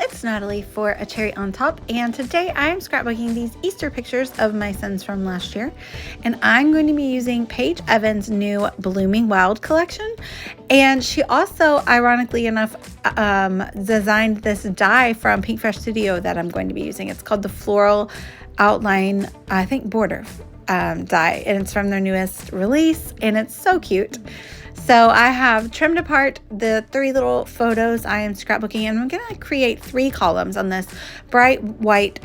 it's Natalie for A Cherry on Top, and today I am scrapbooking these Easter pictures of my sons from last year, and I'm going to be using Paige Evans' new Blooming Wild collection. And she also, ironically enough, designed this die from Pink Fresh Studio that I'm going to be using. It's called the Floral Outline, I think, Border die, and it's from their newest release, and it's so cute. So I have trimmed apart the 3 little photos I am scrapbooking, and I'm going to create 3 columns on this bright white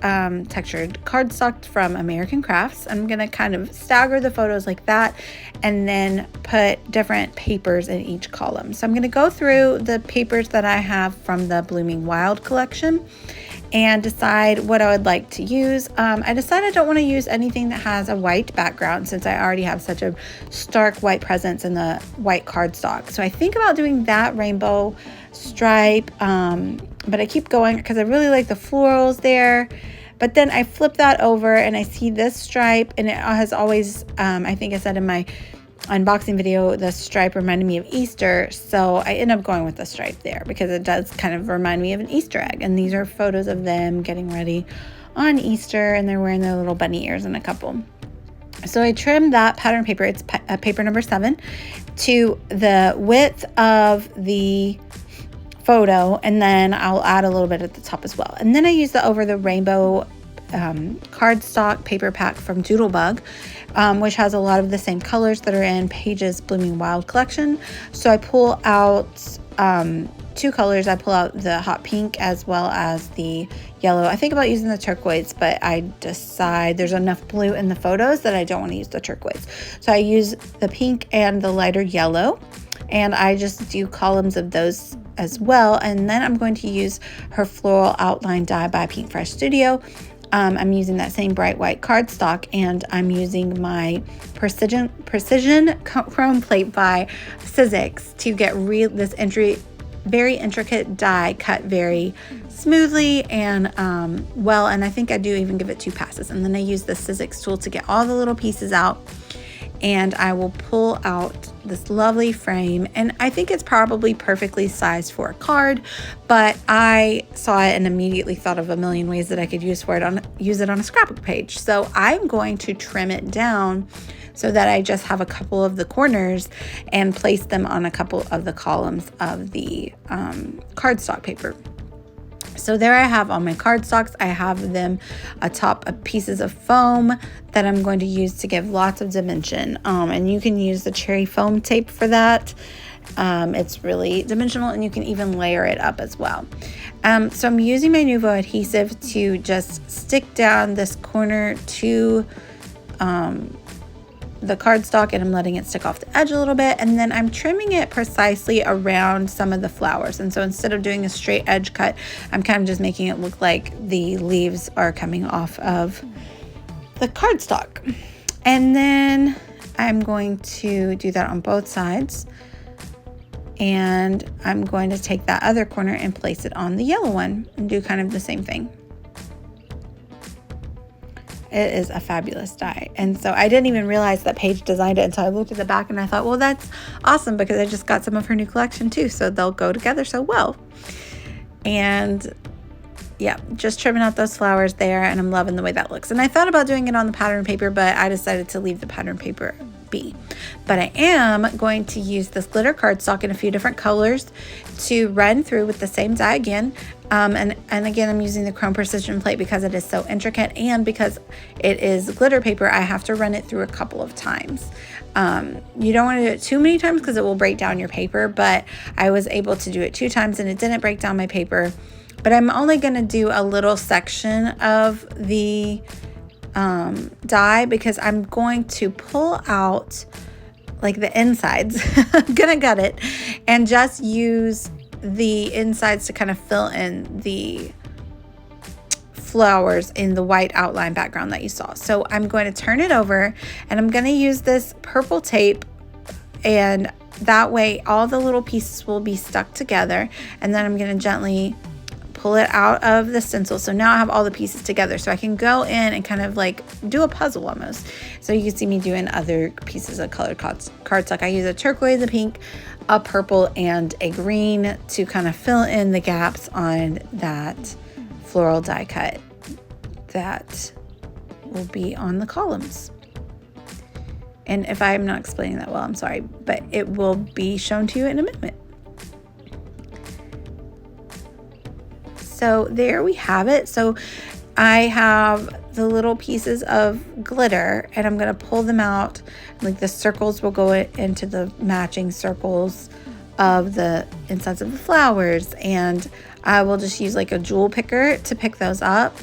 textured cardstock from American Crafts. I'm going to kind of stagger the photos like that and then put different papers in each column. So I'm going to go through the papers that I have from the Blooming Wild collection and decide what I would like to use. I decided I don't want to use anything that has a white background since I already have such a stark white presence in the white cardstock. So I think about doing that rainbow stripe, but I keep going because I really like the florals there. But then I flip that over and I see this stripe, and it has always, I think I said in my unboxing video, the stripe reminded me of Easter, so I end up going with the stripe there because it does kind of remind me of an Easter egg. And these are photos of them getting ready on Easter, and they're wearing their little bunny ears in a couple. So I trimmed that pattern paper, it's paper number 7, to the width of the photo, and then I'll add a little bit at the top as well. And then I use the over the rainbow cardstock paper pack from Doodlebug, which has a lot of the same colors that are in Paige's Blooming Wild collection. So I pull out 2 colors. I pull out the hot pink as well as the yellow. I think about using the turquoise, but I decide there's enough blue in the photos that I don't want to use the turquoise. So I use the pink and the lighter yellow, and I just do columns of those as well. And then I'm going to use her Floral Outline die by Pink Fresh Studio. I'm using that same bright white cardstock, and I'm using my precision chrome plate by Sizzix to get this very intricate die cut very smoothly and well. And I think I do even give it 2 passes. And then I use the Sizzix tool to get all the little pieces out, and I will pull out this lovely frame, and I think it's probably perfectly sized for a card, but I saw it and immediately thought of a million ways that I could use it on a scrapbook page. So I'm going to trim it down so that I just have a couple of the corners and place them on a couple of the columns of the cardstock paper. So there I have all my cardstocks. I have them atop pieces of foam that I'm going to use to give lots of dimension. And you can use the cherry foam tape for that. It's really dimensional, and you can even layer it up as well. So I'm using my Nuvo adhesive to just stick down this corner to the cardstock, and I'm letting it stick off the edge a little bit, and then I'm trimming it precisely around some of the flowers. And so instead of doing a straight edge cut, I'm kind of just making it look like the leaves are coming off of the cardstock. And then I'm going to do that on both sides, and I'm going to take that other corner and place it on the yellow one and do kind of the same thing. It is a fabulous die. And so I didn't even realize that Paige designed it until I looked at the back, and I thought, well, that's awesome because I just got some of her new collection too, so they'll go together so well. And yeah, just trimming out those flowers there, and I'm loving the way that looks. And I thought about doing it on the pattern paper, but I decided to leave the pattern paper be. But I am going to use this glitter cardstock in a few different colors to run through with the same die again. And again, I'm using the chrome precision plate because it is so intricate, and because it is glitter paper, I have to run it through a couple of times. You don't want to do it too many times because it will break down your paper, but I was able to do it 2 times and it didn't break down my paper. But I'm only going to do a little section of the die because I'm going to pull out like the insides. I'm gonna gut it and just use the insides to kind of fill in the flowers in the white outline background that you saw. So I'm going to turn it over, and I'm going to use this purple tape, and that way all the little pieces will be stuck together, and then I'm going to gently pull it out of the stencil. So now I have all the pieces together, so I can go in and kind of like do a puzzle almost. So you can see me doing other pieces of colored cardstock. I use a turquoise, a pink, a purple and a green to kind of fill in the gaps on that floral die cut that will be on the columns. And if I'm not explaining that well, I'm sorry, but it will be shown to you in a minute. So there we have it. So I have the little pieces of glitter, and I'm going to pull them out. Like the circles will go into the matching circles of the insides of the flowers, and I will just use like a jewel picker to pick those up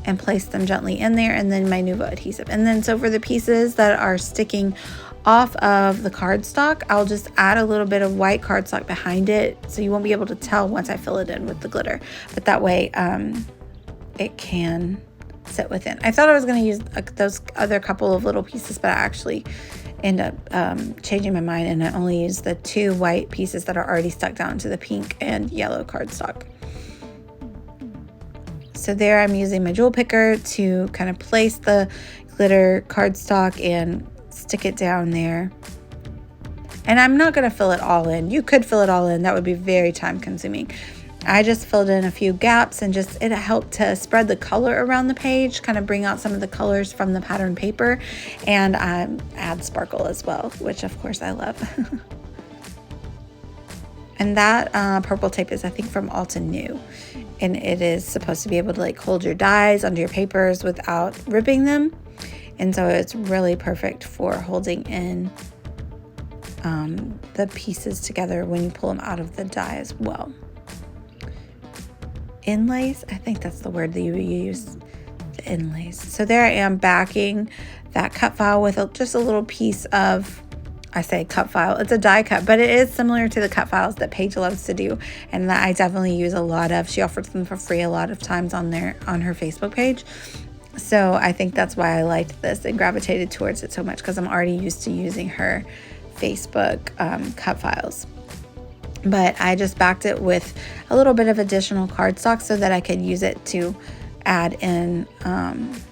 and place them gently in there, and then my Nuvo adhesive. And then so for the pieces that are sticking off of the cardstock, I'll just add a little bit of white cardstock behind it, so you won't be able to tell once I fill it in with the glitter, but that way it can sit within. I thought I was going to use those other couple of little pieces, but I actually end up changing my mind, and I only use the 2 white pieces that are already stuck down to the pink and yellow cardstock. So there I'm using my jewel picker to kind of place the glitter cardstock and stick it down there. And I'm not going to fill it all in. You could fill it all in. That would be very time consuming. I just filled in a few gaps, and just it helped to spread the color around the page, kind of bring out some of the colors from the pattern paper, and add sparkle as well, which of course I love. And that purple tape is, I think, from Alton New, and it is supposed to be able to like hold your dies onto your papers without ripping them, and so it's really perfect for holding in the pieces together when you pull them out of the die as well. Inlays, I think that's the word that you use, the inlays. So there I am backing that cut file with just a little piece of, I say cut file, it's a die cut, but it is similar to the cut files that Paige loves to do, and that I definitely use a lot of. She offers them for free a lot of times on her Facebook page. So I think that's why I liked this and gravitated towards it so much, because I'm already used to using her Facebook cut files. But I just backed it with a little bit of additional cardstock so that I could use it to add in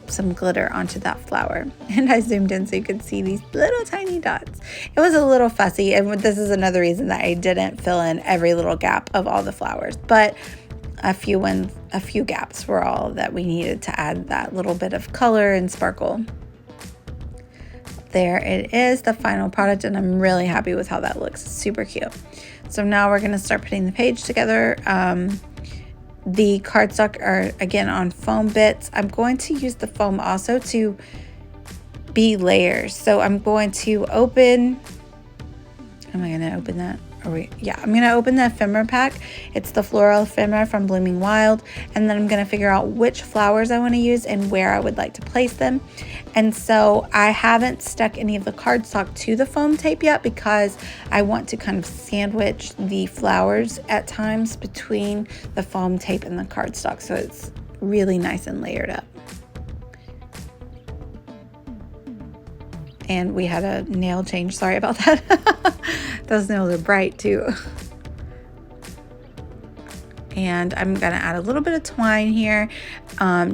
some glitter onto that flower. And I zoomed in so you could see these little tiny dots. It was a little fussy, and this is another reason that I didn't fill in every little gap of all the flowers, but a few gaps were all that we needed to add that little bit of color and sparkle. There it is, the final product, and I'm really happy with how that looks. It's super cute. So now we're going to start putting the page together. The cardstock are again on foam bits. I'm going to use the foam also to be layers. So I'm going to open, am I going to open that? I'm going to open the ephemera pack. It's the floral ephemera from Blooming Wild, and then I'm going to figure out which flowers I want to use and where I would like to place them. And so I haven't stuck any of the cardstock to the foam tape yet, because I want to kind of sandwich the flowers at times between the foam tape and the cardstock, so it's really nice and layered up. And we had a nail change, sorry about that. Those nails are bright too. And I'm gonna add a little bit of twine here,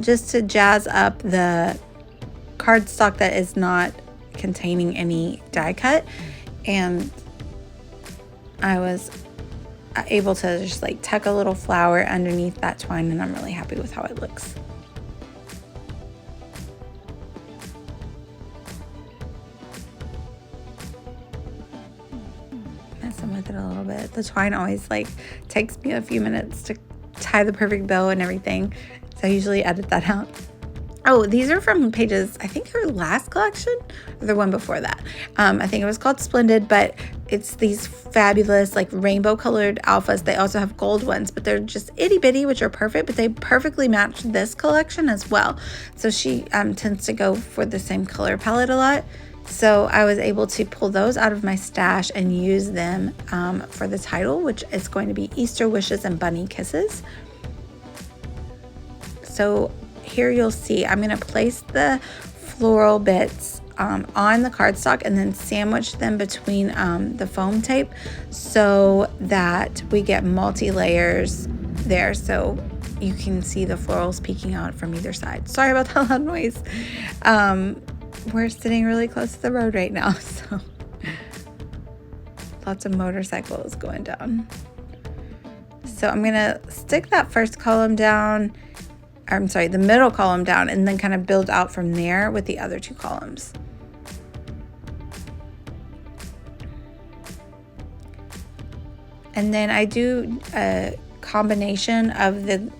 just to jazz up the cardstock that is not containing any die cut. And I was able to just like tuck a little flower underneath that twine, and I'm really happy with how it looks. Messing with it a little bit. The twine always like takes me a few minutes to tie the perfect bow and everything, so I usually edit that out. Oh, these are from Paige's, I think her last collection, or the one before that. I think it was called Splendid, but it's these fabulous like rainbow colored alphas. They also have gold ones, but they're just itty bitty, which are perfect, but they perfectly match this collection as well. So she tends to go for the same color palette a lot. So I was able to pull those out of my stash and use them for the title, which is going to be Easter Wishes and Bunny Kisses. So here you'll see I'm going to place the floral bits on the cardstock and then sandwich them between the foam tape so that we get multi-layers there, so you can see the florals peeking out from either side. Sorry about that loud noise. We're sitting really close to the road right now, so Lots of motorcycles going down. So I'm gonna stick that first column down, or I'm sorry, the middle column down, and then kind of build out from there with the other 2 columns. And then I do a combination of the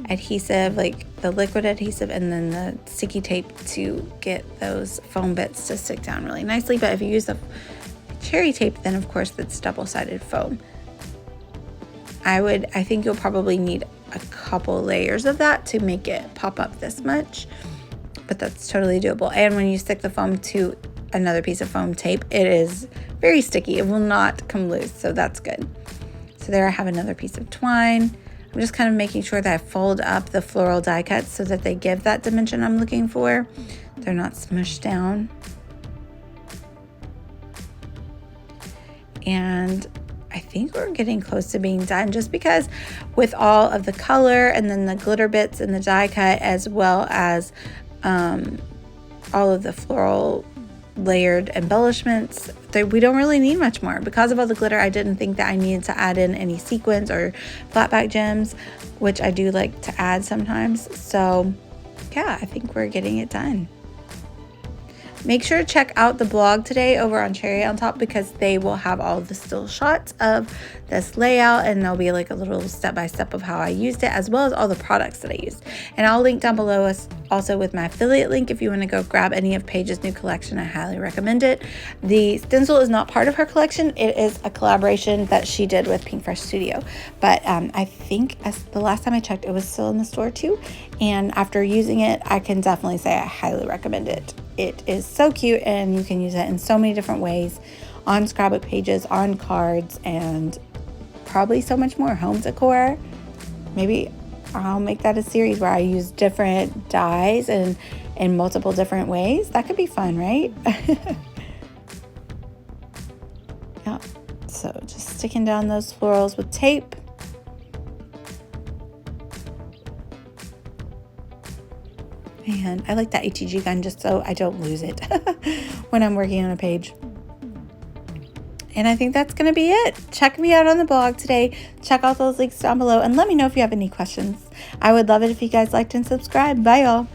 adhesive, like the liquid adhesive, and then the sticky tape to get those foam bits to stick down really nicely. But if you use the cherry tape, then of course that's double-sided foam. I think you'll probably need a couple layers of that to make it pop up this much, but that's totally doable. And when you stick the foam to another piece of foam tape, it is very sticky. It will not come loose, so that's good. So there I have another piece of twine. I'm just kind of making sure that I fold up the floral die cuts so that they give that dimension I'm looking for. They're not smushed down. And I think we're getting close to being done, just because with all of the color and then the glitter bits and the die cut, as well as all of the floral layered embellishments, we don't really need much more. Because of all the glitter, I didn't think that I needed to add in any sequins or flat back gems, which I do like to add sometimes. So yeah, I think we're getting it done. Make sure to check out the blog today over on Cherry on Top, because they will have all the still shots of this layout, and there'll be like a little step-by-step of how I used it, as well as all the products that I used. And I'll link down below us also with my affiliate link if you want to go grab any of Paige's new collection. I highly recommend it. The stencil is not part of her collection. It is a collaboration that she did with Pink Fresh Studio. But I think as the last time I checked, it was still in the store too. And after using it, I can definitely say I highly recommend it. It is so cute, and you can use it in so many different ways on scrapbook pages, on cards, and probably so much more. Home decor. Maybe I'll make that a series where I use different dyes and in multiple different ways. That could be fun, right? Yeah. So just sticking down those florals with tape. And I like that ATG gun just so I don't lose it when I'm working on a page. And I think that's going to be it. Check me out on the blog today. Check out those links down below and let me know if you have any questions. I would love it if you guys liked and subscribed. Bye, y'all.